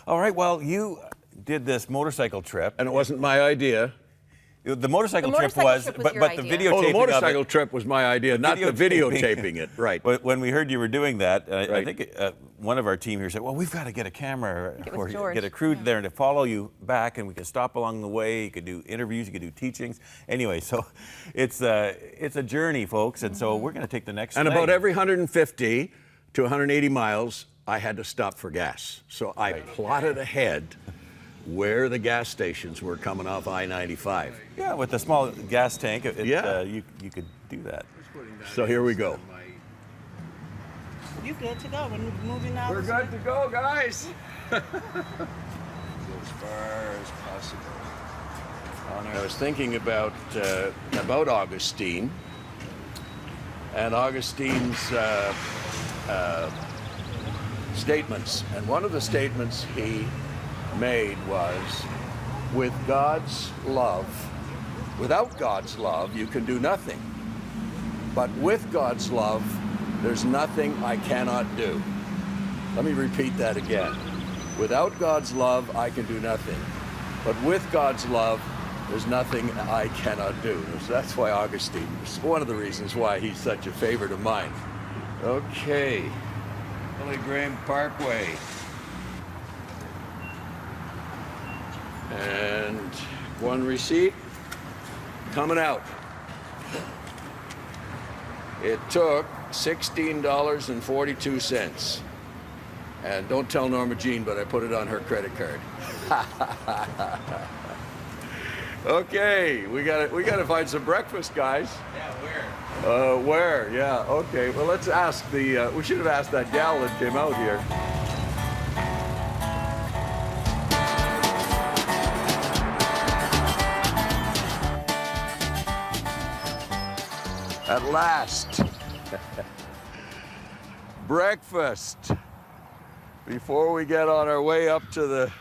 All right, well, you did this motorcycle trip. And it wasn't my idea. The motorcycle trip motorcycle was, trip was but, your but the idea. videotaping Oh, the motorcycle of it, trip was my idea, not the videotaping it. Right. But when we heard you were doing that, I Right. think one of our team here said, well, we've got to get a camera it was or George. get a crew there to follow you back, and we could stop along the way. You could do interviews, you could do teachings. Anyway, so it's a journey, folks, and so we're going to take the next And leg. about every 150 to 180 miles, I had to stop for gas. So I plotted ahead where the gas stations were coming off I-95. Yeah, with a small gas tank, Yeah. you could do that. So here we go. You good to go? We're moving now. We're good to go, guys. As far as possible. I was thinking about Augustine and Augustine's statements. And one of the statements he made was, with God's love, without God's love, you can do nothing. But with God's love, there's nothing I cannot do. Let me repeat that again. Without God's love, I can do nothing. But with God's love, there's nothing I cannot do. So that's why Augustine, it's one of the reasons why he's such a favorite of mine. Okay, Billy Graham Parkway. and one receipt coming out. It took $16.42. And don't tell Norma Jean, but I put it on her credit card. Okay, we gotta find some breakfast, guys. Yeah, where? Where? Yeah. Okay. Well, let's ask the. We should have asked that gal that came out here. At last, breakfast. Before we get on our way up to the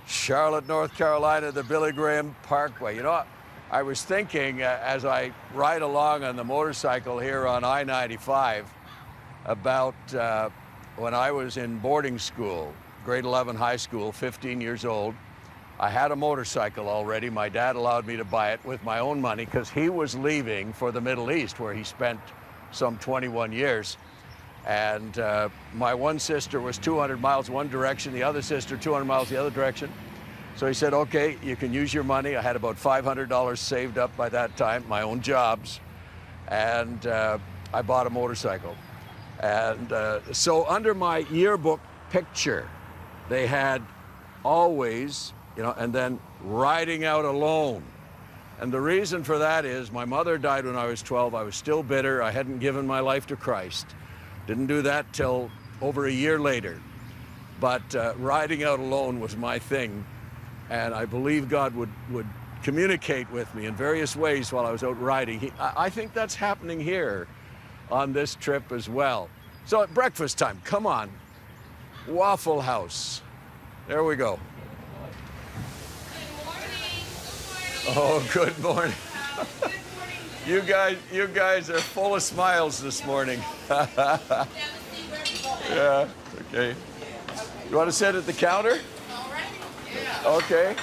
Charlotte, North Carolina, the Billy Graham Parkway. You know, I was thinking as I ride along on the motorcycle here on I-95 about when I was in boarding school, grade 11 high school, 15 years old. I had a motorcycle already. My dad allowed me to buy it with my own money because he was leaving for the Middle East, where he spent some 21 years. And my one sister was 200 miles one direction, the other sister 200 miles the other direction. So he said, okay, you can use your money. I had about $500 saved up by that time, my own jobs. And I bought a motorcycle. And so under my yearbook picture, they had always, you know, and then riding out alone. And the reason for that is my mother died when I was 12. I was still bitter. I hadn't given my life to Christ. Didn't do that till over a year later. But riding out alone was my thing. And I believe God would communicate with me in various ways while I was out riding. I think that's happening here on this trip as well. So at breakfast time, come on. Waffle House. There we go. Oh, good morning. You guys are full of smiles this morning. Yeah, okay. You want to sit at the counter? Okay.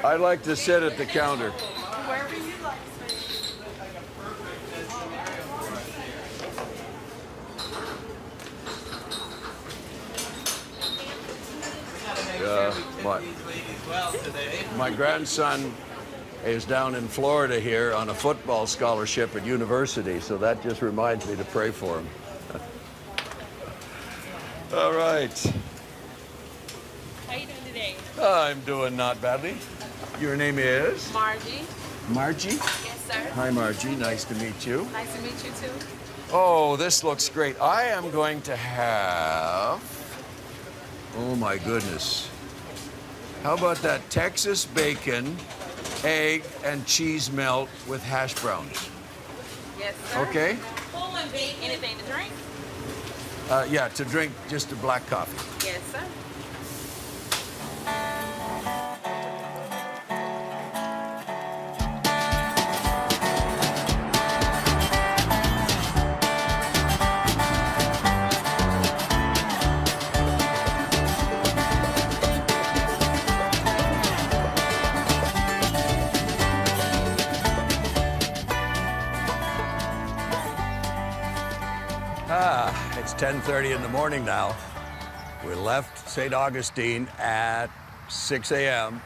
I'd like to sit at the counter. Wherever you like. My grandson is down in Florida here on a football scholarship at university, so that just reminds me to pray for him. All right. How you doing today? I'm doing not badly. Your name is? Margie. Margie? Yes, sir. Hi, Margie. Nice to meet you. Nice to meet you too. Oh, this looks great. I am going to have... Oh, my goodness. How about that Texas bacon, egg, and cheese melt with hash browns? Yes, sir. Okay? Anything to drink? Yeah, to drink just a black coffee. Yes, sir. 10:30 in the morning now. We left St. Augustine at 6 a.m.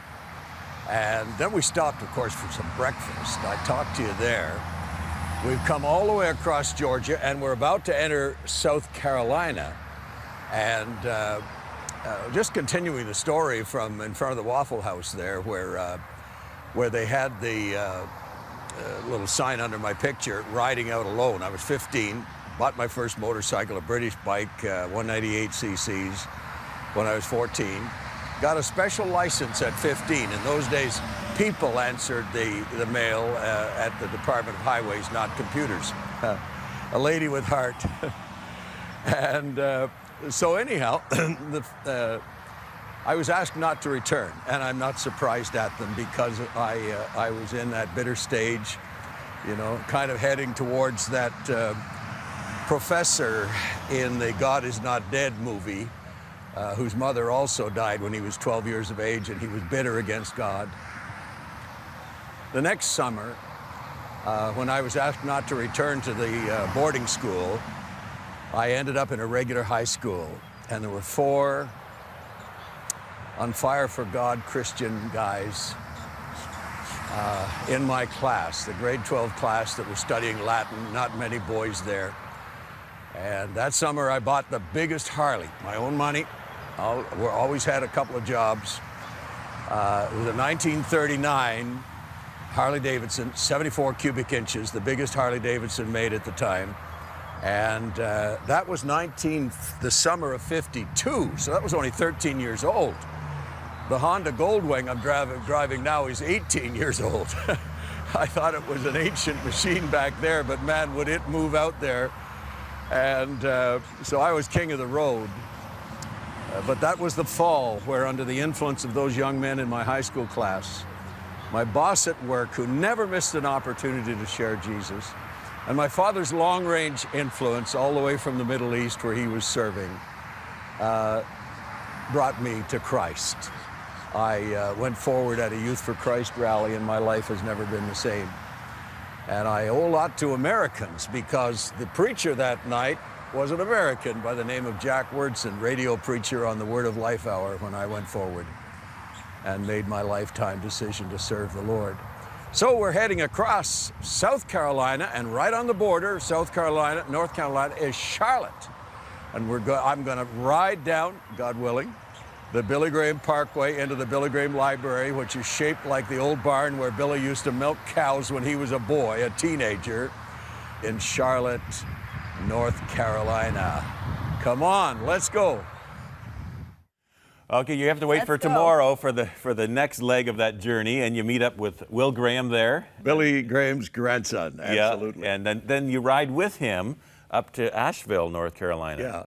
and then we stopped, of course, for some breakfast. I talked to you there. We've come all the way across Georgia and we're about to enter South Carolina. And just continuing the story from in front of the Waffle House there, where they had the little sign under my picture, riding out alone. I was 15, bought my first motorcycle, a British bike, 198 cc's, when I was 14. Got a special license at 15. In those days, people answered the mail at the Department of Highways, not computers. A lady with heart. And so anyhow, I was asked not to return, and I'm not surprised at them because I was in that bitter stage, you know, kind of heading towards that professor in the God Is Not Dead movie, whose mother also died when he was 12 years of age, and he was bitter against God. The next summer, when I was asked not to return to the boarding school, I ended up in a regular high school, and there were 4 on fire for God Christian guys in my class, the grade 12 class that was studying Latin, not many boys there. And that summer I bought the biggest Harley, my own money. We always had a couple of jobs. It was a 1939 Harley Davidson, 74 cubic inches, the biggest Harley Davidson made at the time. And that was the summer of '52, so that was only 13 years old. The Honda Goldwing I'm driving now is 18 years old. I thought it was an ancient machine back there, but man, would it move out there. And so I was king of the road. But that was the fall where, under the influence of those young men in my high school class, my boss at work, who never missed an opportunity to share Jesus, and my father's long-range influence all the way from the Middle East where he was serving, brought me to Christ. I went forward at a Youth for Christ rally, and my life has never been the same. And I owe a lot to Americans, because the preacher that night was an American by the name of Jack Wordson, radio preacher on the Word of Life Hour, when I went forward and made my lifetime decision to serve the Lord. So we're heading across South Carolina, and right on the border, South Carolina, North Carolina, is Charlotte. And I'm going to ride down, God willing, the Billy Graham Parkway into the Billy Graham Library, which is shaped like the old barn where Billy used to milk cows when he was a boy, a teenager, in Charlotte, North Carolina. Come on, let's go. Okay, you have to wait for tomorrow for the next leg of that journey, and you meet up with Will Graham there. Billy Graham's grandson, absolutely. Yeah, and then you ride with him up to Asheville, North Carolina. Yeah.